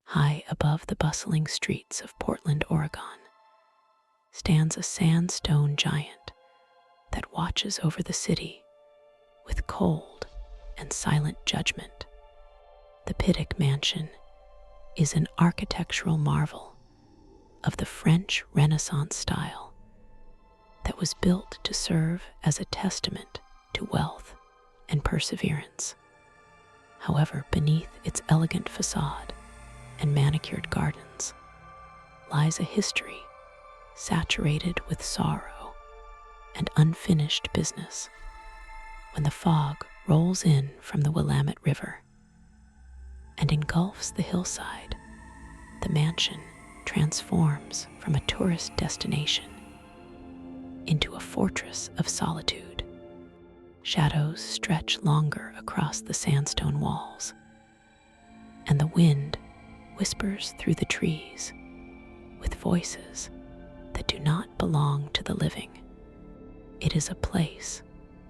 high above the bustling streets of Portland, Oregon, stands a sandstone giant that watches over the city with cold and silent judgment. The Pittock Mansion is an architectural marvel of the French Renaissance style that was built to serve as a testament to wealth and perseverance. However, beneath its elegant facade and manicured gardens lies a history saturated with sorrow and unfinished business. When the fog rolls in from the Willamette River and engulfs the hillside, the mansion transforms from a tourist destination into a fortress of solitude. Shadows stretch longer across the sandstone walls, and the wind whispers through the trees with voices that do not belong to the living. It is a place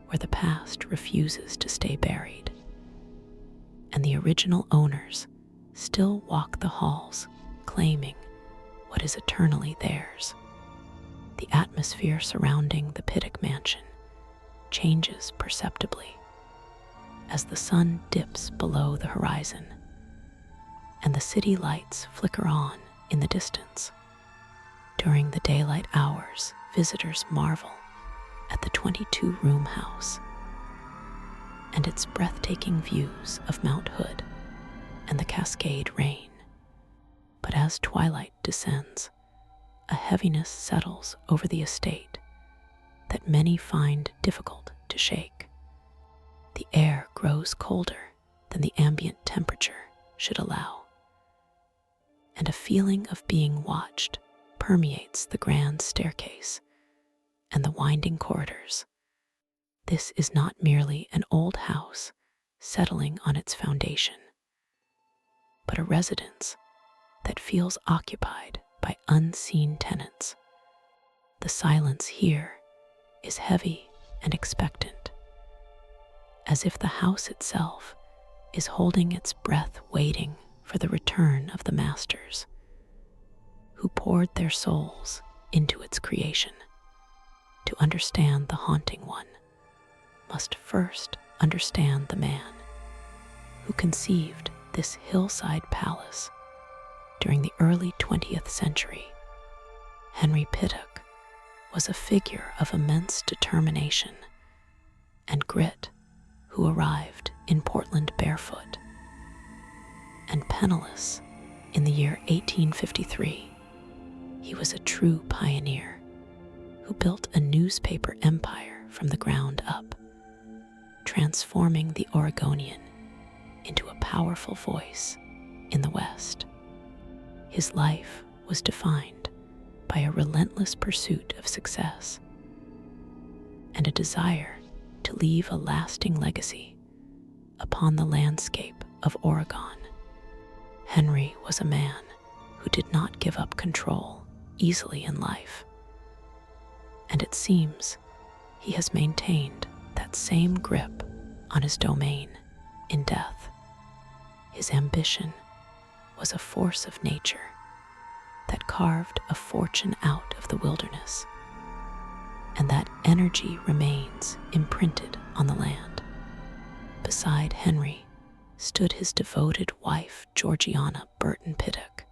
where the past refuses to stay buried, and the original owners still walk the halls claiming what is eternally theirs. The atmosphere surrounding the Pittock Mansion changes perceptibly as the sun dips below the horizon and the city lights flicker on in the distance. During the daylight hours, visitors marvel at the 22-room house and its breathtaking views of Mount Hood and the Cascade Range. But as twilight descends, a heaviness settles over the estate that many find difficult to shake. The air grows colder than the ambient temperature should allow, and a feeling of being watched permeates the grand staircase and the winding corridors. This is not merely an old house settling on its foundation, but a residence that feels occupied by unseen tenants. The silence here is heavy and expectant, as if the house itself is holding its breath, waiting for the return of the masters who poured their souls into its creation. To understand the haunting one must first understand the man who conceived this hillside palace during the early 20th century. Henry Pittock was a figure of immense determination and grit who arrived in Portland barefoot and penniless in the year 1853. He was a true pioneer who built a newspaper empire from the ground up, transforming the Oregonian into a powerful voice in the West. His life was defined by a relentless pursuit of success and a desire to leave a lasting legacy upon the landscape of Oregon. Henry was a man who did not give up control easily in life, and it seems he has maintained that same grip on his domain in death. His ambition was a force of nature that carved a fortune out of the wilderness, and that energy remains imprinted on the land. Beside Henry stood his devoted wife, Georgiana Pittock,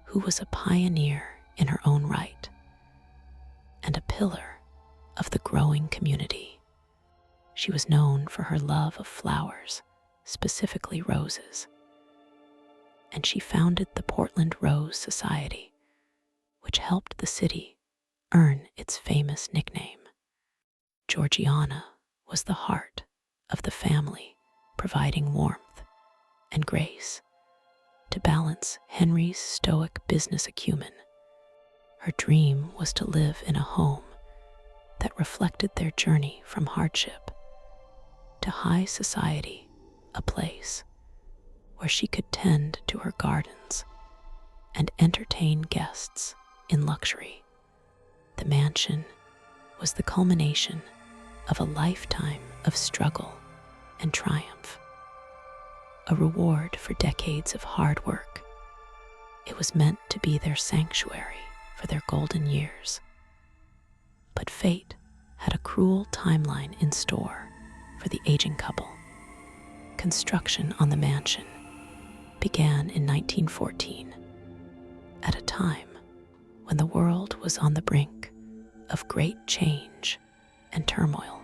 who was a pioneer in her own right and a pillar of the growing community. She was known for her love of flowers, specifically roses, and she founded the Portland Rose Society, which helped the city earn its famous nickname. Georgiana was the heart of the family, providing warmth and grace to balance Henry's stoic business acumen. Her dream was to live in a home that reflected their journey from hardship to high society, a place where she could tend to her gardens and entertain guests in luxury. The mansion was the culmination of a lifetime of struggle and triumph. a reward for decades of hard work. It was meant to be their sanctuary for their golden years. But fate had a cruel timeline in store for the aging couple. Construction on the mansion began in 1914, at a time when the world was on the brink of great change and turmoil.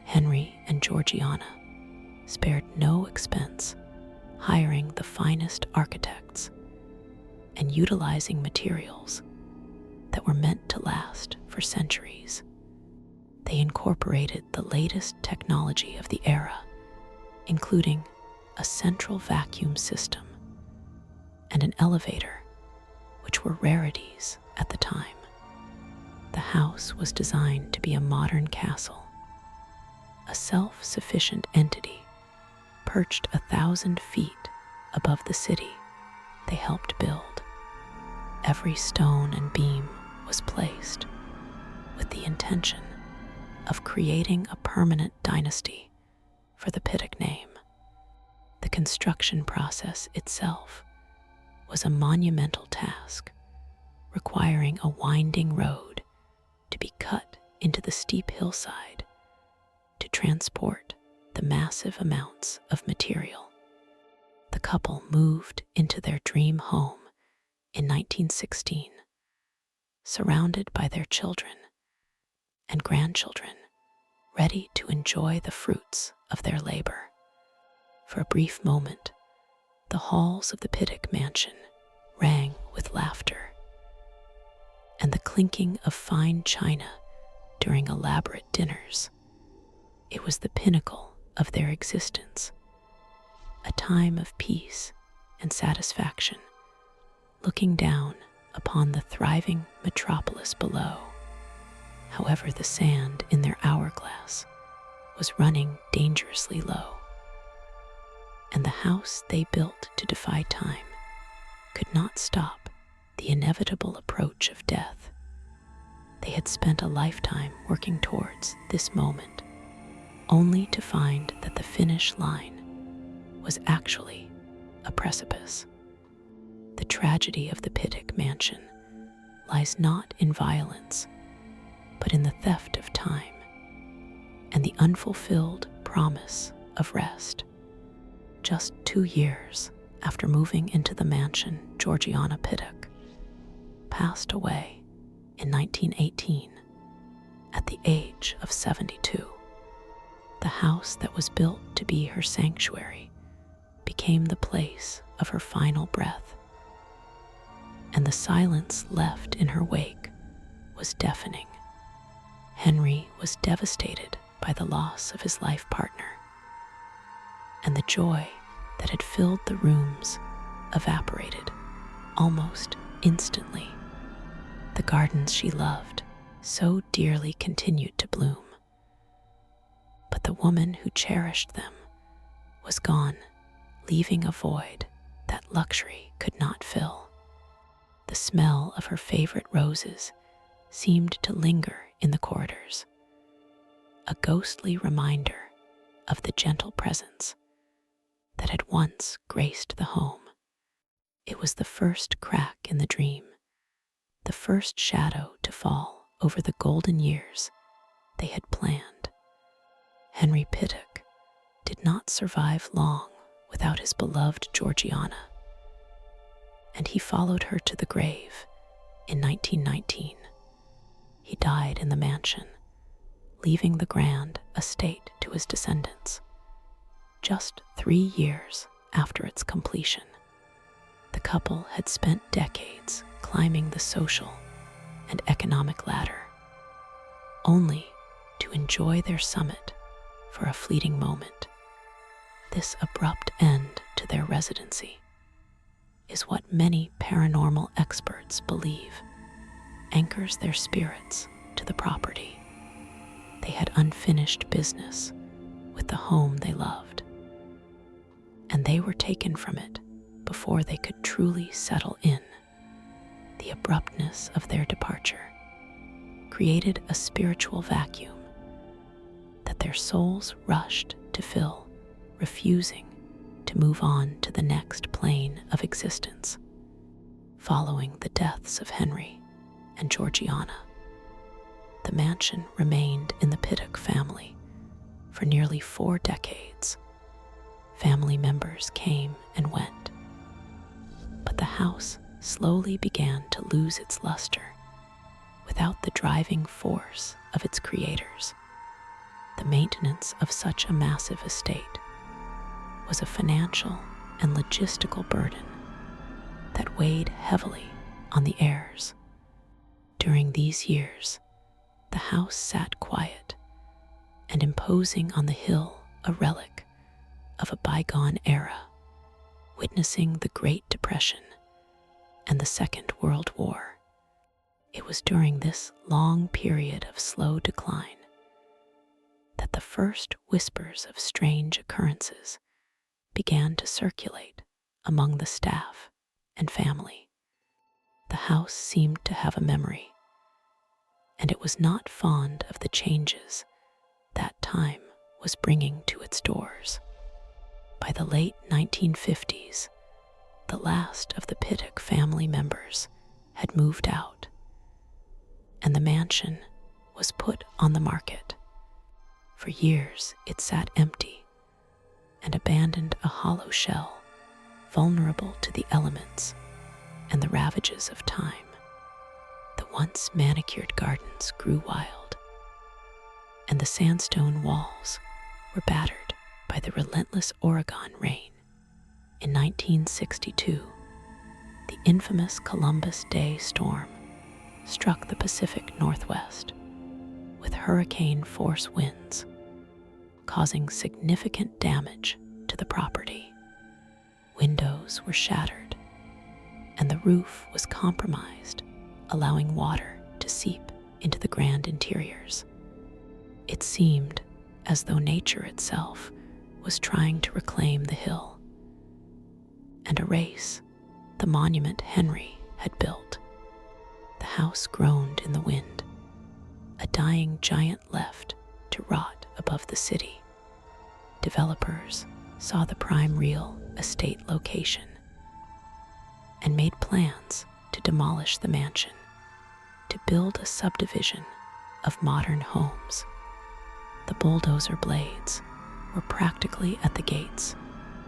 Henry and Georgiana spared no expense, hiring the finest architects and utilizing materials that were meant to last for centuries. They incorporated the latest technology of the era, including a central vacuum system and an elevator, which were rarities at the time. The house was designed to be a modern castle, a self-sufficient entity perched 1,000 feet above the city they helped build. Every stone and beam was placed with the intention of creating a permanent dynasty for the Pittock name. The construction process itself was a monumental task, requiring a winding road to be cut into the steep hillside to transport the massive amounts of material. The couple moved into their dream home in 1916, surrounded by their children and grandchildren, ready to enjoy the fruits of their labor. For a brief moment, the halls of the Pittock Mansion rang with laughter and the clinking of fine china during elaborate dinners. It was the pinnacle of their existence, a time of peace and satisfaction, looking down upon the thriving metropolis below. However, the sand in their hourglass was running dangerously low, and the house they built to defy time could not stop the inevitable approach of death. They had spent a lifetime working towards this moment, only to find that the finish line was actually a precipice. The tragedy of the Pittock Mansion lies not in violence, but in the theft of time and the unfulfilled promise of rest. Just 2 years after moving into the mansion, Georgiana Pittock passed away in 1918 at the age of 72. The house that was built to be her sanctuary became the place of her final breath, and the silence left in her wake was deafening. Henry was devastated by the loss of his life partner, and the joy that had filled the rooms evaporated almost instantly. The gardens she loved so dearly continued to bloom, but the woman who cherished them was gone, leaving a void that luxury could not fill. The smell of her favorite roses seemed to linger in the corridors, a ghostly reminder of the gentle presence that had once graced the home. It was the first crack in the dream, the first shadow to fall over the golden years they had planned. Henry Pittock did not survive long without his beloved Georgiana, and he followed her to the grave in 1919. He died in the mansion, leaving the grand estate to his descendants. Just 3 years after its completion, the couple had spent decades climbing the social and economic ladder, only to enjoy their summit for a fleeting moment. This abrupt end to their residency is what many paranormal experts believe anchors their spirits to the property. They had unfinished business with the home they loved, and they were taken from it before they could truly settle in. The abruptness of their departure created a spiritual vacuum that their souls rushed to fill, refusing to to move on to the next plane of existence. Following the deaths of Henry and Georgiana, the mansion remained in the Pittock family for nearly 4 decades. Family members came and went, but the house slowly began to lose its luster without the driving force of its creators. The maintenance of such a massive estate was a financial and logistical burden that weighed heavily on the heirs. During these years, the house sat quiet and imposing on the hill, a relic of a bygone era, witnessing the Great Depression and the Second World War. It was during this long period of slow decline that the first whispers of strange occurrences began to circulate among the staff and family. The house seemed to have a memory, and it was not fond of the changes that time was bringing to its doors. By the late 1950s, the last of the Pittock family members had moved out, and the mansion was put on the market. For years, it sat empty and abandoned, a hollow shell, vulnerable to the elements and the ravages of time. The once manicured gardens grew wild, and the sandstone walls were battered by the relentless Oregon rain. In 1962, the infamous Columbus Day storm struck the Pacific Northwest with hurricane-force winds, causing significant damage to the property. Windows were shattered, and the roof was compromised, allowing water to seep into the grand interiors. It seemed as though nature itself was trying to reclaim the hill and erase the monument Henry had built. The house groaned in the wind, a dying giant left to rot above the city. Developers saw the prime real estate location and made plans to demolish the mansion to build a subdivision of modern homes. The bulldozer blades were practically at the gates,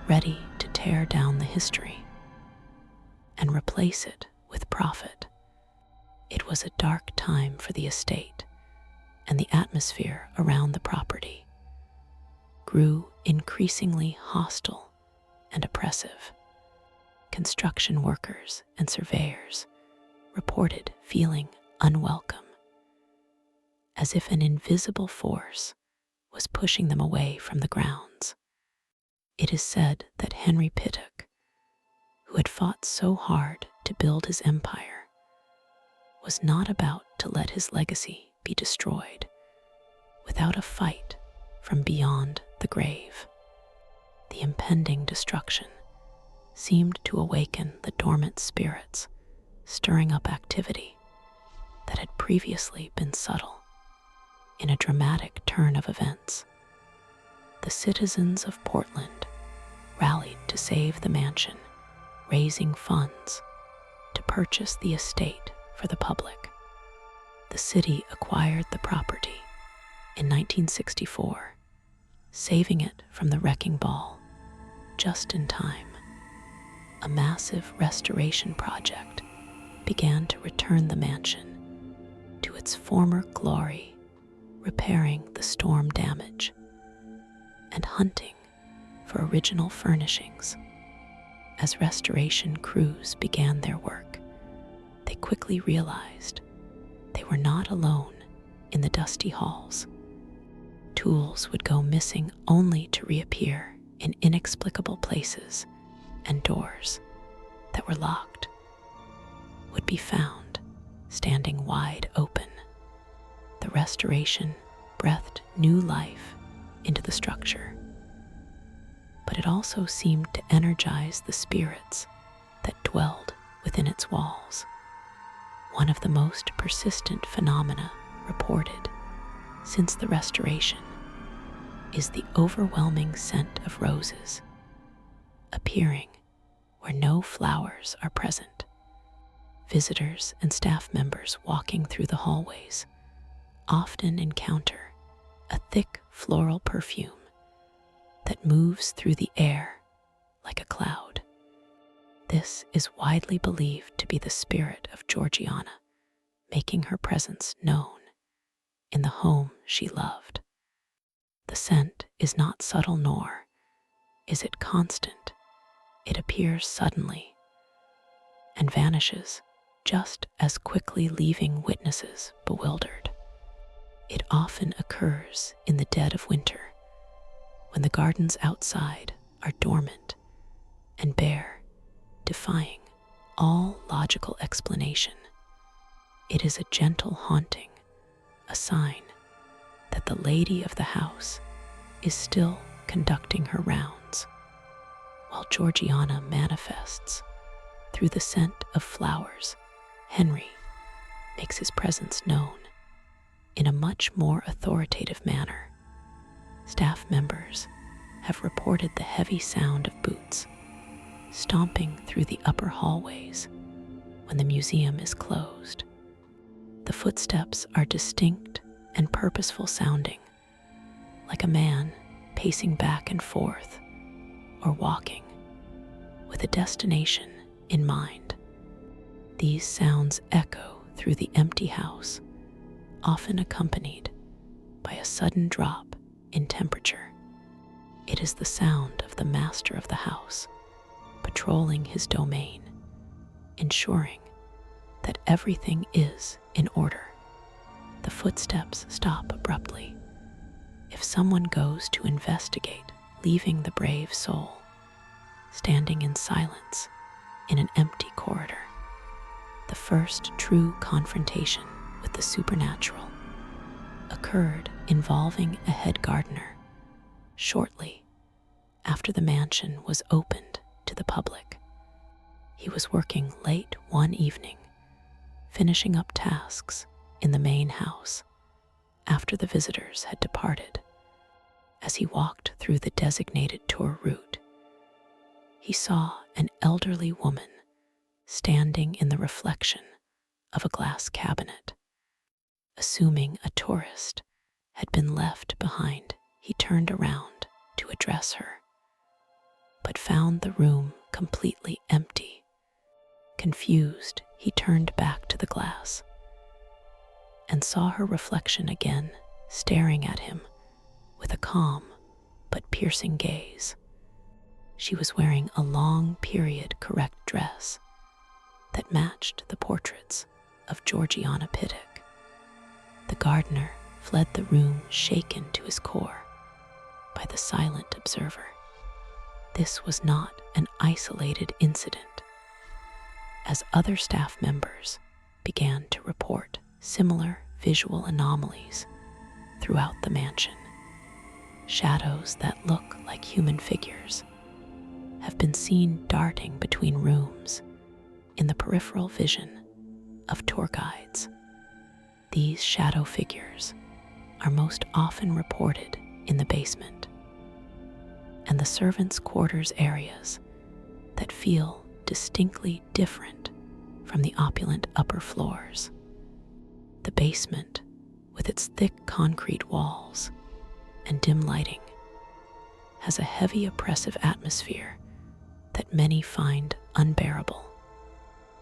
ready to tear down the history and replace it with profit. It was a dark time for the estate, and the atmosphere around the property grew increasingly hostile and oppressive. Construction workers and surveyors reported feeling unwelcome, as if an invisible force was pushing them away from the grounds. It is said that Henry Pittock, who had fought so hard to build his empire, was not about to let his legacy be destroyed without a fight from beyond the grave. The impending destruction seemed to awaken the dormant spirits, stirring up activity that had previously been subtle. In a dramatic turn of events, the citizens of Portland rallied to save the mansion, raising funds to purchase the estate for the public. The city acquired the property in 1964, saving it from the wrecking ball just in time. A massive restoration project began to return the mansion to its former glory, repairing the storm damage and hunting for original furnishings. As restoration crews began their work, they quickly realized they were not alone in the dusty halls. Tools would go missing only to reappear in inexplicable places, and doors that were locked would be found standing wide open. The restoration breathed new life into the structure, but it also seemed to energize the spirits that dwelled within its walls. One of the most persistent phenomena reported since the restoration is the overwhelming scent of roses appearing where no flowers are present. Visitors and staff members walking through the hallways often encounter a thick floral perfume that moves through the air like a cloud. This is widely believed to be the spirit of Georgiana, making her presence known in the home she loved. The scent is not subtle, nor is it constant. It appears suddenly and vanishes just as quickly, leaving witnesses bewildered. It often occurs in the dead of winter, when the gardens outside are dormant and bare, defying all logical explanation. It is a gentle haunting, a sign that the lady of the house is still conducting her rounds, while Georgiana manifests through the scent of flowers. Henry makes his presence known in a much more authoritative manner. Staff members have reported the heavy sound of boots stomping through the upper hallways when the museum is closed. The footsteps are distinct and purposeful sounding, like a man pacing back and forth or walking with a destination in mind. These sounds echo through the empty house, often accompanied by a sudden drop in temperature. It is the sound of the master of the house patrolling his domain, ensuring that everything is in order. The footsteps stop abruptly if someone goes to investigate, leaving the brave soul standing in silence in an empty corridor. The first true confrontation with the supernatural occurred involving a head gardener shortly after the mansion was opened to the public. He was working late one evening, finishing up tasks in the main house after the visitors had departed. As he walked through the designated tour route, he saw an elderly woman standing in the reflection of a glass cabinet. Assuming a tourist had been left behind, he turned around to address her, but found the room completely empty. Confused, he turned back to the glass and saw her reflection again, staring at him with a calm but piercing gaze. She was wearing a long period correct dress that matched the portraits of Georgiana Pittock. The gardener fled the room, shaken to his core by the silent observer. This was not an isolated incident, as other staff members began to report similar visual anomalies throughout the mansion. Shadows that look like human figures have been seen darting between rooms in the peripheral vision of tour guides. These shadow figures are most often reported in the basement and the servants' quarters areas that feel distinctly different from the opulent upper floors. The basement, with its thick concrete walls and dim lighting, has a heavy, oppressive atmosphere that many find unbearable.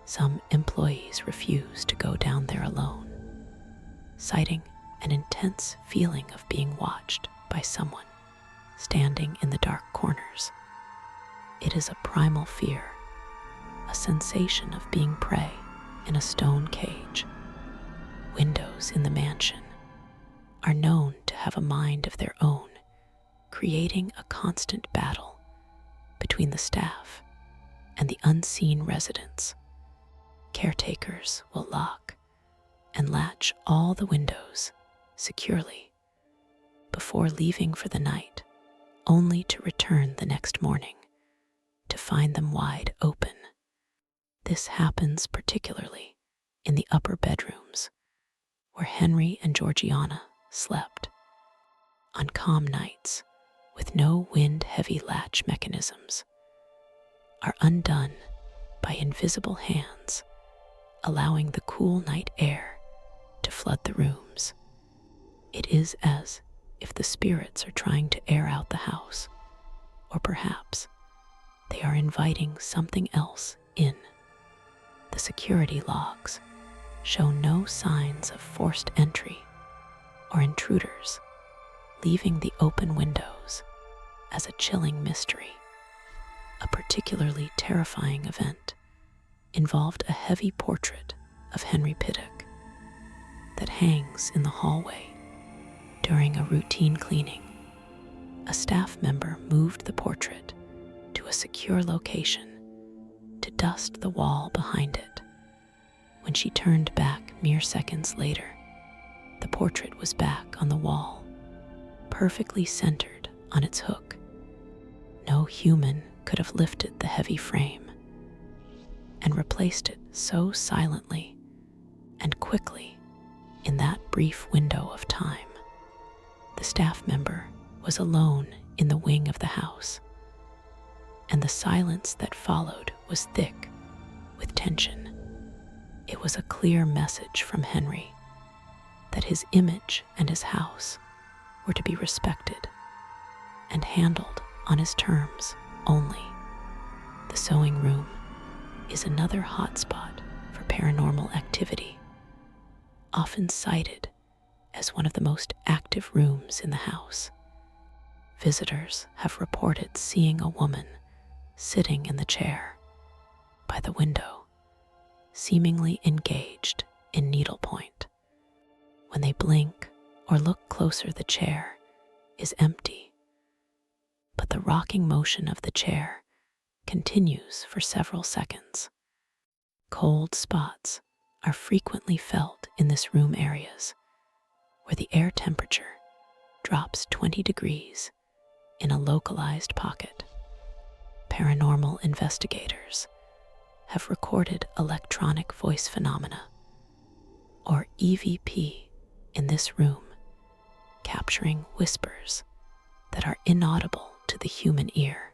Some employees refuse to go down there alone, citing an intense feeling of being watched by someone standing in the dark corners. It is a primal fear, a sensation of being prey in a stone cage. Windows in the mansion are known to have a mind of their own, creating a constant battle between the staff and the unseen residents. Caretakers will lock and latch all the windows securely before leaving for the night, only to return the next morning to find them wide open. This happens particularly in the upper bedrooms, where Henry and Georgiana slept. On calm nights, with no wind-heavy latch mechanisms, are undone by invisible hands, allowing the cool night air to flood the rooms. It is as if the spirits are trying to air out the house, or perhaps they are inviting something else in. The security logs show no signs of forced entry or intruders, leaving the open windows as a chilling mystery. A particularly terrifying event involved a heavy portrait of Henry Pittock that hangs in the hallway. During a routine cleaning, a staff member moved the portrait to a secure location to dust the wall behind it. When she turned back mere seconds later, the portrait was back on the wall, perfectly centered on its hook. No human could have lifted the heavy frame and replaced it so silently and quickly in that brief window of time. The staff member was alone in the wing of the house, and the silence that followed was thick with tension. It was a clear message from Henry that his image and his house were to be respected and handled on his terms only. The sewing room is another hotspot for paranormal activity, often cited as one of the most active rooms in the house. Visitors have reported seeing a woman sitting in the chair by the window, seemingly engaged in needlepoint. When they blink or look closer, the chair is empty, but the rocking motion of the chair continues for several seconds. Cold spots are frequently felt in this room areas where the air temperature drops 20 degrees in a localized pocket. Paranormal investigators have recorded electronic voice phenomena, or EVP, in this room, capturing whispers that are inaudible to the human ear.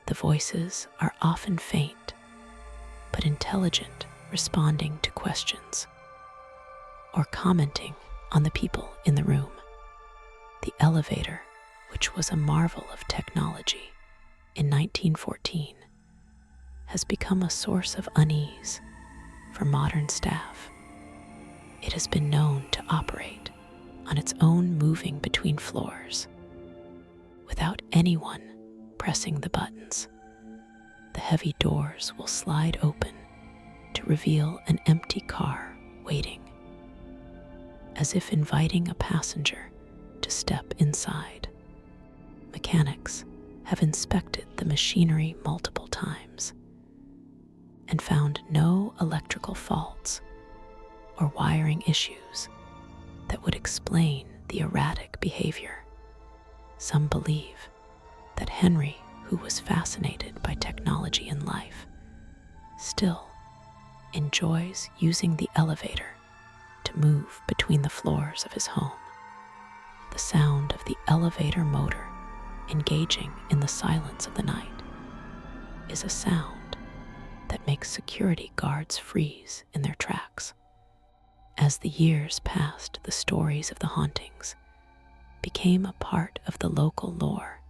The voices are often faint, but intelligent, responding to questions or commenting on the people in the room. The elevator, which was a marvel of technology in 1914, has become a source of unease for modern staff. It has been known to operate on its own, moving between floors without anyone pressing the buttons. The heavy doors will slide open to reveal an empty car waiting, as if inviting a passenger to step inside. Mechanics have inspected the machinery multiple times and found no electrical faults or wiring issues that would explain the erratic behavior. Some believe that Henry, who was fascinated by technology in life, still enjoys using the elevator to move between the floors of his home. The sound of the elevator motor engaging in the silence of the night is a sound that makes security guards freeze in their tracks. As the years passed, the stories of the hauntings became a part of the local lore,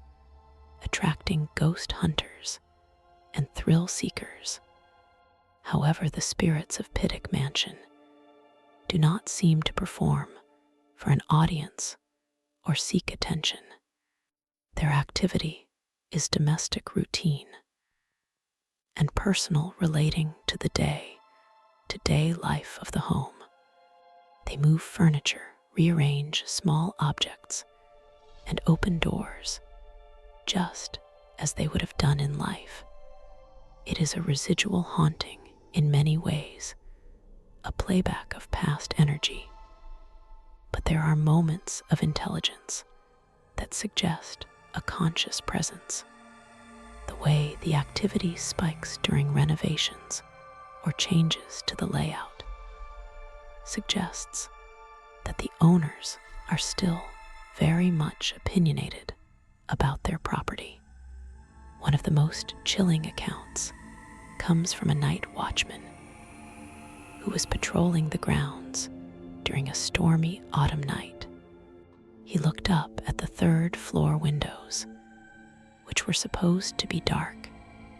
attracting ghost hunters and thrill seekers. However, the spirits of Pittock Mansion do not seem to perform for an audience or seek attention. Their activity is domestic routine and personal, relating to the day-to-day life of the home. They move furniture, rearrange small objects, and open doors just as they would have done in life. It is a residual haunting in many ways, a playback of past energy. But there are moments of intelligence that suggest a conscious presence. The way the activity spikes during renovations or changes to the layout suggests that the owners are still very much opinionated about their property. One of the most chilling accounts comes from a night watchman who was patrolling the grounds during a stormy autumn night. He looked up at the third-floor windows, which were supposed to be dark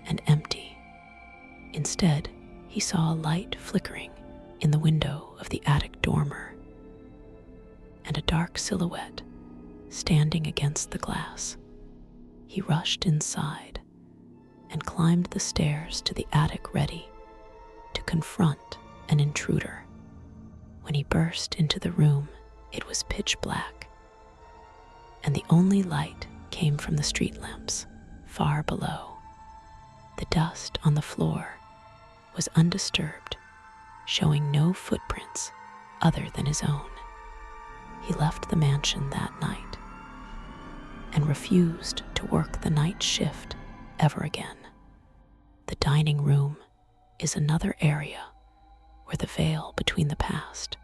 and empty. Instead, he saw a light flickering in the window of the attic dormer and a dark silhouette standing against the glass. He rushed inside and climbed the stairs to the attic, ready to confront an intruder. When he burst into the room, it was pitch black, and the only light came from the street lamps far below. The dust on the floor was undisturbed, showing no footprints other than his own. He left the mansion that night and refused to work the night shift ever again. The dining room is another area where the veil between the past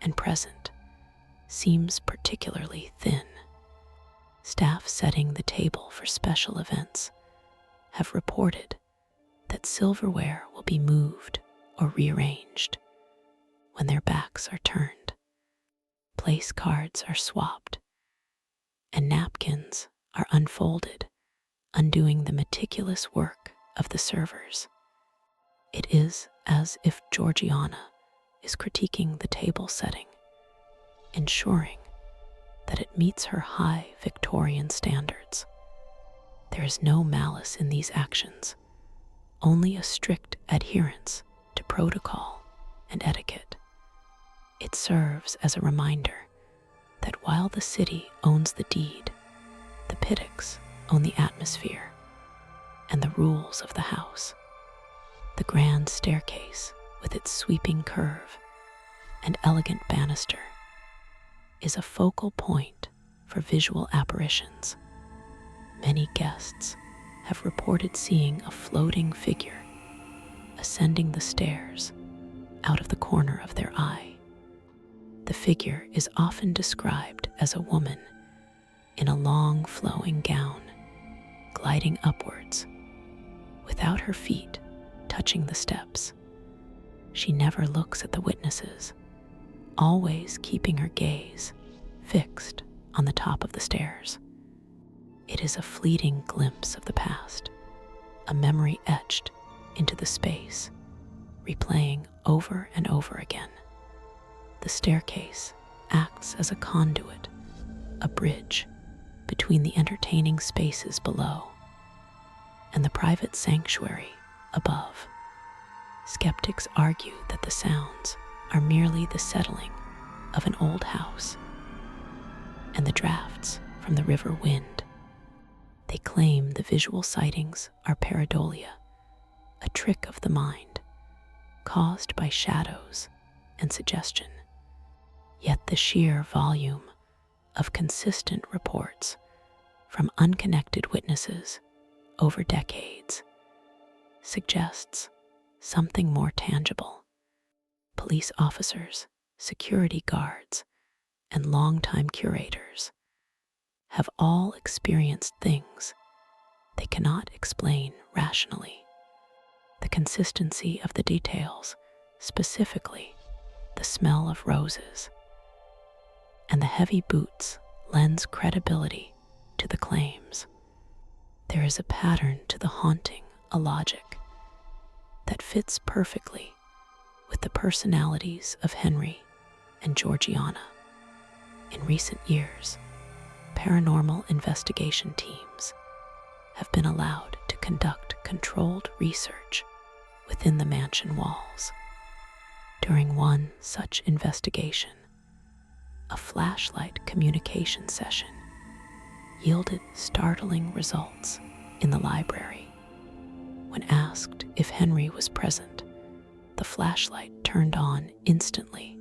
and present seems particularly thin. Staff setting the table for special events have reported that silverware will be moved or rearranged when their backs are turned. Place cards are swapped, and napkins are unfolded, undoing the meticulous work of the servers. It is as if Georgiana is critiquing the table setting, ensuring that it meets her high Victorian standards. There is no malice in these actions, only a strict adherence to protocol and etiquette. It serves as a reminder that while the city owns the deed, the Pittocks own the atmosphere and the rules of the house. The grand staircase, with its sweeping curve and elegant banister, is a focal point for visual apparitions. Many guests have reported seeing a floating figure ascending the stairs out of the corner of their eye. The figure is often described as a woman in a long flowing gown, gliding upwards, without her feet touching the steps. She never looks at the witnesses, always keeping her gaze fixed on the top of the stairs. It is a fleeting glimpse of the past, a memory etched into the space, replaying over and over again. The staircase acts as a conduit, a bridge between the entertaining spaces below and the private sanctuary above. Skeptics argue that the sounds are merely the settling of an old house and the drafts from the river wind. They claim the visual sightings are pareidolia, a trick of the mind caused by shadows and suggestion. Yet the sheer volume of consistent reports from unconnected witnesses over decades suggests something more tangible. Police officers, security guards, and longtime curators have all experienced things they cannot explain rationally. The consistency of the details, specifically the smell of roses and the heavy boots, lends credibility to the claims. There is a pattern to the haunting, a logic that fits perfectly with the personalities of Henry and Georgiana. In recent years, paranormal investigation teams have been allowed to conduct controlled research within the mansion walls. During one such investigation, a flashlight communication session yielded startling results in the library. When asked if Henry was present, the flashlight turned on instantly,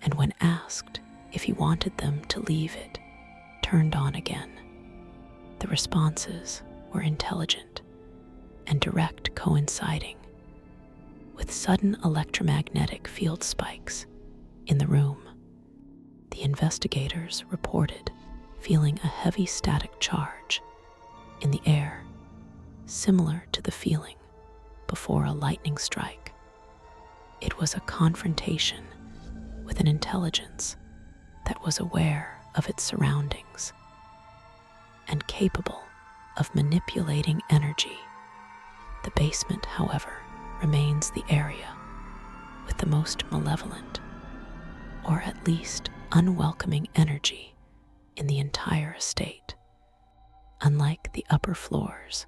and when asked if he wanted them to leave it, turned on again. The responses were intelligent and direct, coinciding with sudden electromagnetic field spikes in the room. The investigators reported feeling a heavy static charge in the air, similar to the feeling before a lightning strike. It was a confrontation with an intelligence that was aware of its surroundings and capable of manipulating energy. The basement, however, remains the area with the most malevolent, or at least unwelcoming energy in the entire estate. Unlike the upper floors,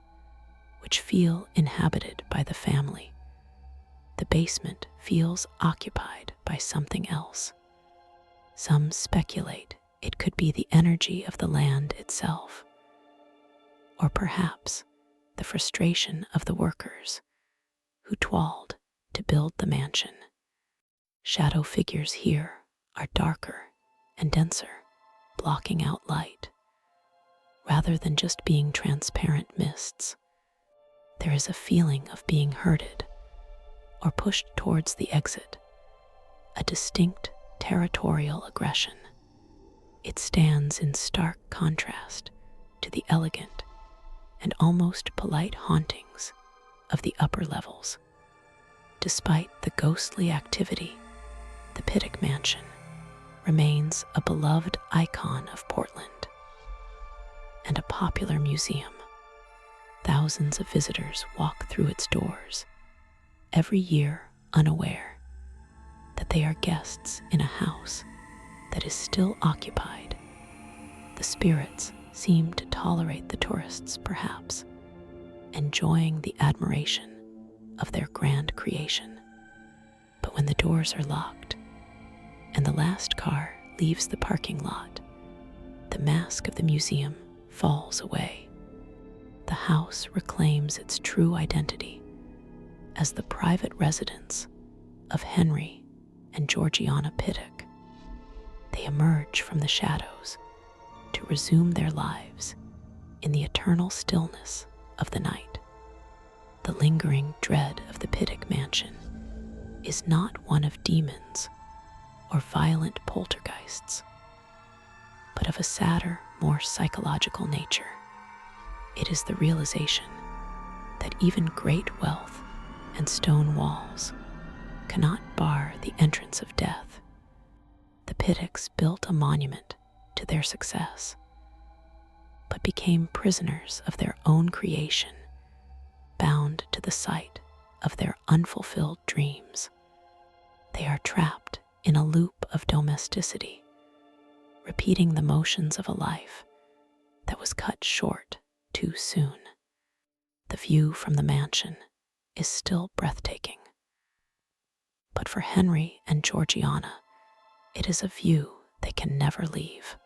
which feel inhabited by the family, the basement feels occupied by something else. Some speculate it could be the energy of the land itself, or perhaps the frustration of the workers who toiled to build the mansion. Shadow figures here are darker and denser, blocking out light. Rather than just being transparent mists, there is a feeling of being herded or pushed towards the exit, a distinct territorial aggression. It stands in stark contrast to the elegant and almost polite hauntings of the upper levels. Despite the ghostly activity, the Pittock Mansion remains a beloved icon of Portland and a popular museum. Thousands of visitors walk through its doors every year, unaware that they are guests in a house that is still occupied. The spirits seem to tolerate the tourists, perhaps, enjoying the admiration of their grand creation. But when the doors are locked and the last car leaves the parking lot, the mask of the museum falls away. The house reclaims its true identity as the private residence of Henry and Georgiana Pittock. They emerge from the shadows to resume their lives in the eternal stillness of the night. The lingering dread of the Pittock Mansion is not one of demons or violent poltergeists, but of a sadder, more psychological nature. It is the realization that even great wealth and stone walls cannot bar the entrance of death. The Pittocks built a monument to their success, but became prisoners of their own creation, bound to the site of their unfulfilled dreams. They are trapped in a loop of domesticity, repeating the motions of a life that was cut short too soon. The view from the mansion is still breathtaking, but for Henry and Georgiana, it is a view they can never leave.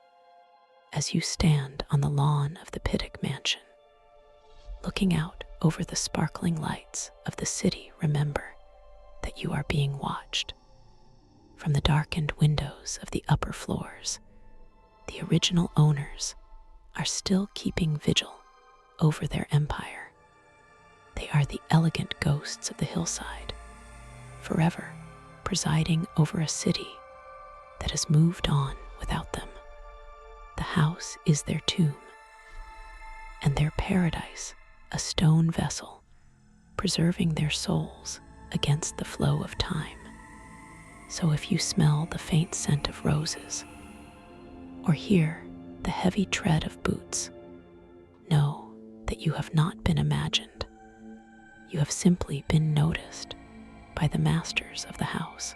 As you stand on the lawn of the Pittock Mansion, looking out over the sparkling lights of the city, remember that you are being watched. From the darkened windows of the upper floors, the original owners are still keeping vigil over their empire. They are the elegant ghosts of the hillside, forever presiding over a city that has moved on without them. The house is their tomb, and their paradise a stone vessel, preserving their souls against the flow of time. So if you smell the faint scent of roses, or hear the heavy tread of boots, know that you have not been imagined. You have simply been noticed by the masters of the house.